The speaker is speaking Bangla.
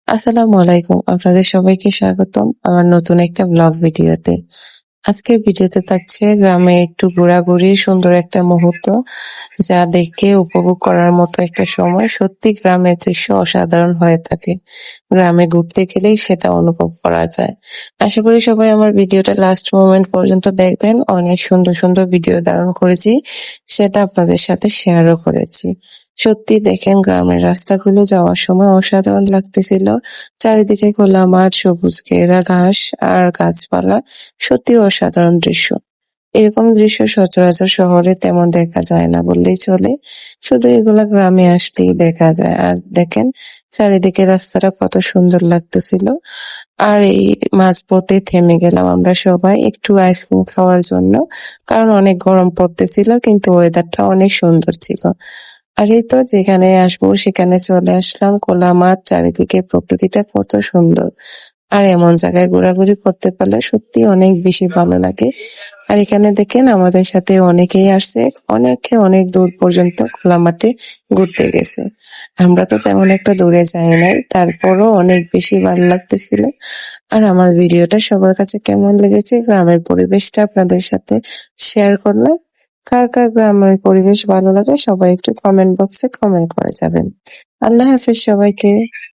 আসসালামু আলাইকুম। আপনাদের সবাইকে স্বাগতম আমার নতুন একটা ব্লগ ভিডিওতে। আজকের ভিডিওতে থাকছে গ্রামে একটু ঘোরাঘুরি সুন্দর একটা মুহূর্ত, যা দেখে উপভোগ করার মতো একটা সময়। সত্যি গ্রামের দৃশ্য অসাধারণ হয়ে থাকে। গ্রামে ঘুরতে গেলেই সেটা অনুভব করা যায়। আশা করি সবাই আমার ভিডিওটা লাস্ট মোমেন্ট পর্যন্ত দেখবেন। অনেক সুন্দর, সুন্দর ভিডিও ধারণ করেছি। সেটা আপনাদের সাথে শেয়ারও করেছি। সত্যি দেখেন গ্রামের রাস্তাগুলো যাওয়ার সময় অসাধারণ লাগতেছিল। চারিদিকে খোলা মাঠ, সবুজ ঘেরা ঘাস আর গাছপালা। সত্যি অসাধারণ দৃশ্য। এরকম দৃশ্য সচরাচর শহরে তেমন দেখা যায় না বললেই চলে। শুধু এগুলা গ্রামে আসলেই দেখা যায়। আর দেখেন চারিদিকে রাস্তাটা কত সুন্দর লাগতেছিল। আর এই মাঝপথে থেমে গেলাম আমরা সবাই একটু আইসক্রিম খাওয়ার জন্য। কারণ অনেক গরম পড়তেছিল কিন্তু ওয়েদারটা অনেক সুন্দর ছিল। আর এই তো যেখানে আসবো সেখানে চলে আসলাম। খোলা মাঠ, চারিদিকে প্রকৃতিটা কত সুন্দর। আর এমন জায়গায় ঘোরাঘুরি করতে পারলে সত্যি অনেক বেশি ভালো লাগে। আর এখানে দেখেন আমাদের সাথে অনেকেই আসছে। অনেকে অনেক দূর পর্যন্ত খোলা মাঠে ঘুরতে গেছে। আমরা তো তেমন একটা দূরে যাই নাই। তারপরও অনেক বেশি ভালো লাগতেছিল। আর আমার ভিডিওটা সবার কাছে কেমন লেগেছে, গ্রামের পরিবেশটা আপনাদের সাথে শেয়ার করলাম। কার কার গ্রামের পরিবেশ ভালো লাগে সবাই একটু কমেন্ট বক্সে কমেন্ট করে যাবেন। আল্লাহ হাফেজ সবাইকে।